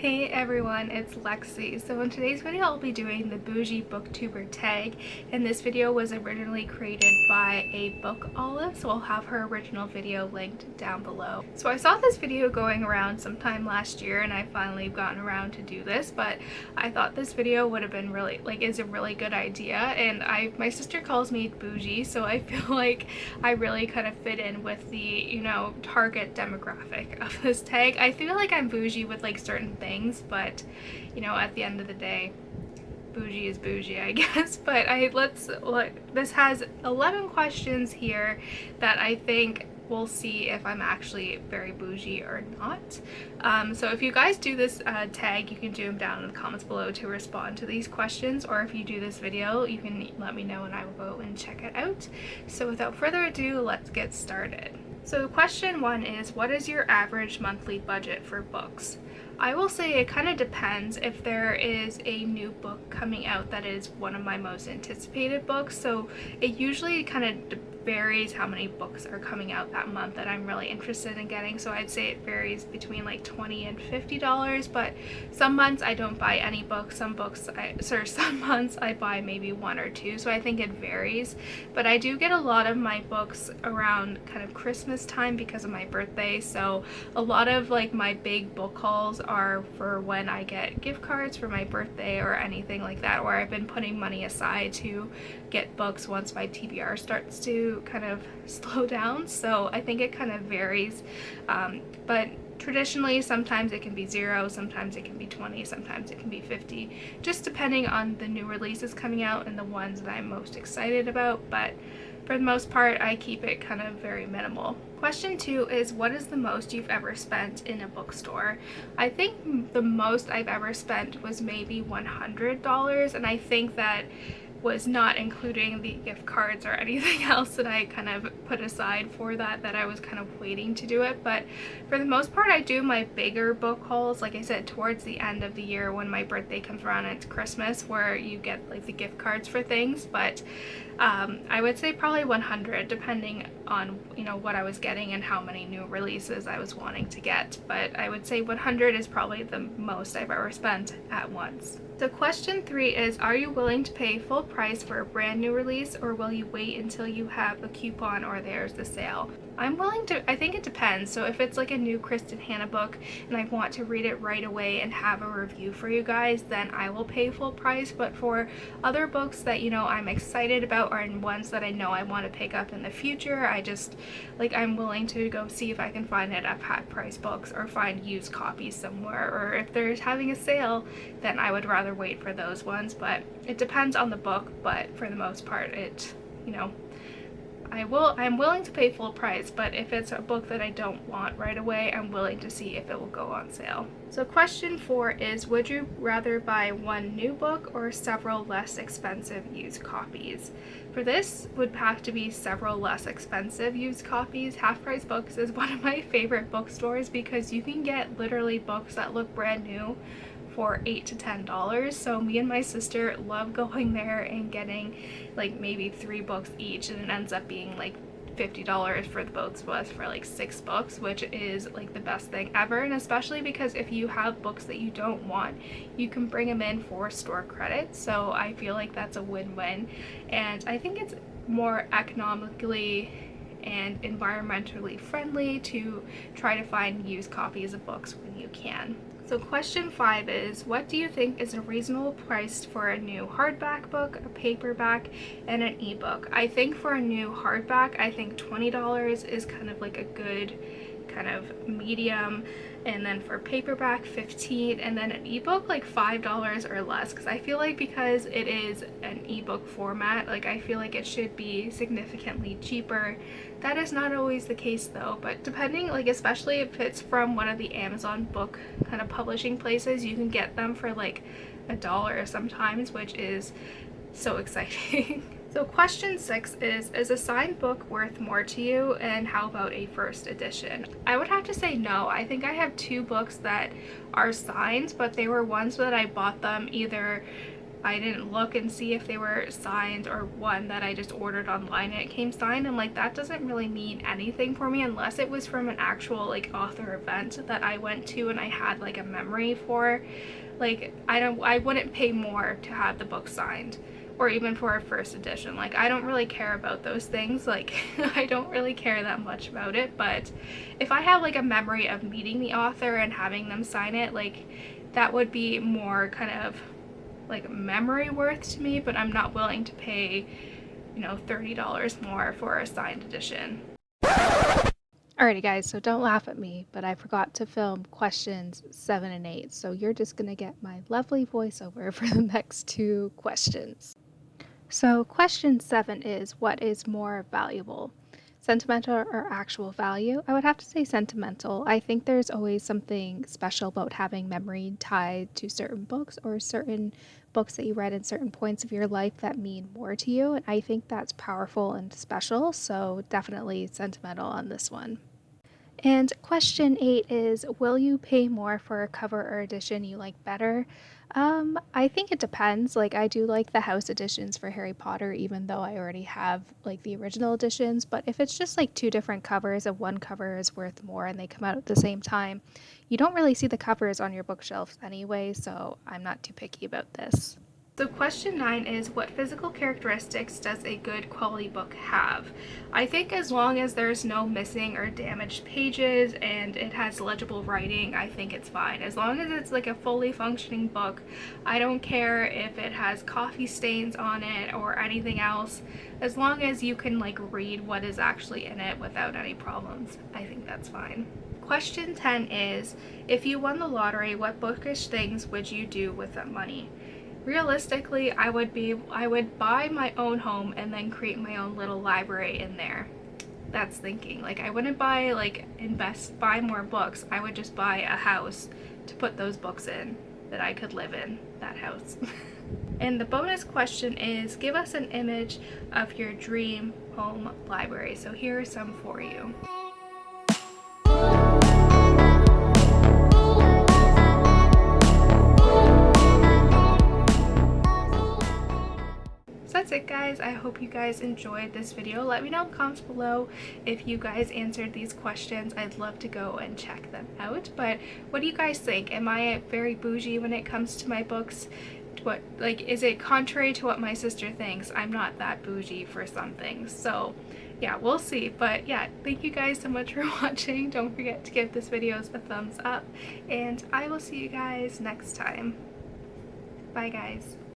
Hey everyone, it's Lexi. So in today's video I'll be doing the Boujee Booktuber Tag, and this video was originally created by a book olive, so I'll have her original video linked down below. So I saw this video going around sometime last year and I finally gotten around to do this, but I thought this video would have been really, is a really good idea, and my sister calls me Boujee, so I feel like I really kind of fit in with the, target demographic of this tag. I feel like I'm bougie with like certain things, but at the end of the day, bougie is bougie, I guess. But let's look. This has 11 questions here that I think we'll see if I'm actually very bougie or not. So if you guys do this tag, you can do them down in the comments below to respond to these questions, or if you do this video, you can let me know and I will go and check it out. So without further ado, let's get started. So question 1 is, what is your average monthly budget for books? I will say it kind of depends if there is a new book coming out that is one of my most anticipated books. So it usually kind of varies how many books are coming out that month that I'm really interested in getting. So I'd say it varies between like $20 and $50, but some months I don't buy any books. Some months I buy maybe 1 or 2. So I think it varies, but I do get a lot of my books around kind of Christmas time because of my birthday. So a lot of like my big book hauls are for when I get gift cards for my birthday or anything like that, or I've been putting money aside to get books once my TBR starts to kind of slow down. So I think it kind of varies, but traditionally sometimes it can be 0, sometimes it can be 20, sometimes it can be 50, just depending on the new releases coming out and the ones that I'm most excited about. But for the most part, I keep it kind of very minimal. Question 2 is, what is the most you've ever spent in a bookstore? I think the most I've ever spent was maybe $100, and I think that was not including the gift cards or anything else that I kind of put aside for that I was kind of waiting to do it. But for the most part, I do my bigger book hauls, like I said, towards the end of the year when my birthday comes around and it's Christmas, where you get like the gift cards for things. But I would say probably 100, depending on what I was getting and how many new releases I was wanting to get. But I would say 100 is probably the most I've ever spent at once. So question 3 is, are you willing to pay full price for a brand new release, or will you wait until you have a coupon or there's the sale? I'm willing to, I think it depends. So if it's like a new Kristen Hanna book and I want to read it right away and have a review for you guys, then I will pay full price. But for other books that I'm excited about, or ones that I know I want to pick up in the future, I'm willing to go see if I can find it at half price books or find used copies somewhere, or if they're having a sale, then I would rather wait for those ones. But it depends on the book, but for the most part I'm willing to pay full price. But if it's a book that I don't want right away, I'm willing to see if it will go on sale. So question 4 is, would you rather buy one new book or several less expensive used copies? For this would have to be several less expensive used copies. Half Price Books is one of my favorite bookstores because you can get literally books that look brand new for $8 to $10. So me and my sister love going there and getting like maybe 3 books each, and it ends up being like $50 for the both of us for like 6 books, which is like the best thing ever. And especially because if you have books that you don't want, you can bring them in for store credit. So I feel like that's a win-win, and I think it's more economically and environmentally friendly to try to find used copies of books when you can. So question 5 is, what do you think is a reasonable price for a new hardback book, a paperback, and an ebook? I think for a new hardback, I think $20 is kind of like a good kind of medium, and then for paperback $15, and then an ebook like $5 or less, because I feel like because it is an ebook format, like I feel like it should be significantly cheaper. That is not always the case though, but depending, like especially if it's from one of the Amazon book kind of publishing places, you can get them for like $1 sometimes, which is so exciting. So question 6 is a signed book worth more to you, and how about a first edition? I would have to say no. I think I have 2 books that are signed, but they were ones that I bought them either I didn't look and see if they were signed, or one that I just ordered online and it came signed, and like that doesn't really mean anything for me unless it was from an actual like author event that I went to and I had like a memory for. Like I wouldn't pay more to have the book signed, or even for a first edition. Like I don't really care about those things. Like I don't really care that much about it, but if I have like a memory of meeting the author and having them sign it, like that would be more kind of like memory worth to me. But I'm not willing to pay, you know, $30 more for a signed edition. Alrighty guys, so don't laugh at me, but I forgot to film questions 7 and 8, so you're just gonna get my lovely voiceover for the next 2 questions. So question 7 is, what is more valuable? Sentimental or actual value? I would have to say sentimental. I think there's always something special about having memory tied to certain books, or certain books that you read in certain points of your life that mean more to you. And I think that's powerful and special. So definitely sentimental on this one. And question 8 is, will you pay more for a cover or edition you like better? I think it depends. Like I do like the house editions for Harry Potter, even though I already have like the original editions. But if it's just like 2 different covers and one cover is worth more and they come out at the same time, you don't really see the covers on your bookshelves anyway, so I'm not too picky about this. So question 9 is, what physical characteristics does a good quality book have? I think as long as there's no missing or damaged pages and it has legible writing, I think it's fine. As long as it's like a fully functioning book, I don't care if it has coffee stains on it or anything else. As long as you can like read what is actually in it without any problems, I think that's fine. Question 10 is, if you won the lottery, what bookish things would you do with that money? Realistically, I would buy my own home and then create my own little library in there. That's thinking. Like I wouldn't buy buy more books. I would just buy a house to put those books in that I could live in that house. And the bonus question is, give us an image of your dream home library. So here are some for you. That's it guys. I hope you guys enjoyed this video. Let me know in the comments below if you guys answered these questions. I'd love to go and check them out. But what do you guys think? Am I very bougie when it comes to my books? What, like, is it contrary to what my sister thinks? I'm not that bougie for some things. So yeah, we'll see. But yeah, thank you guys so much for watching. Don't forget to give this video a thumbs up, and I will see you guys next time. Bye guys.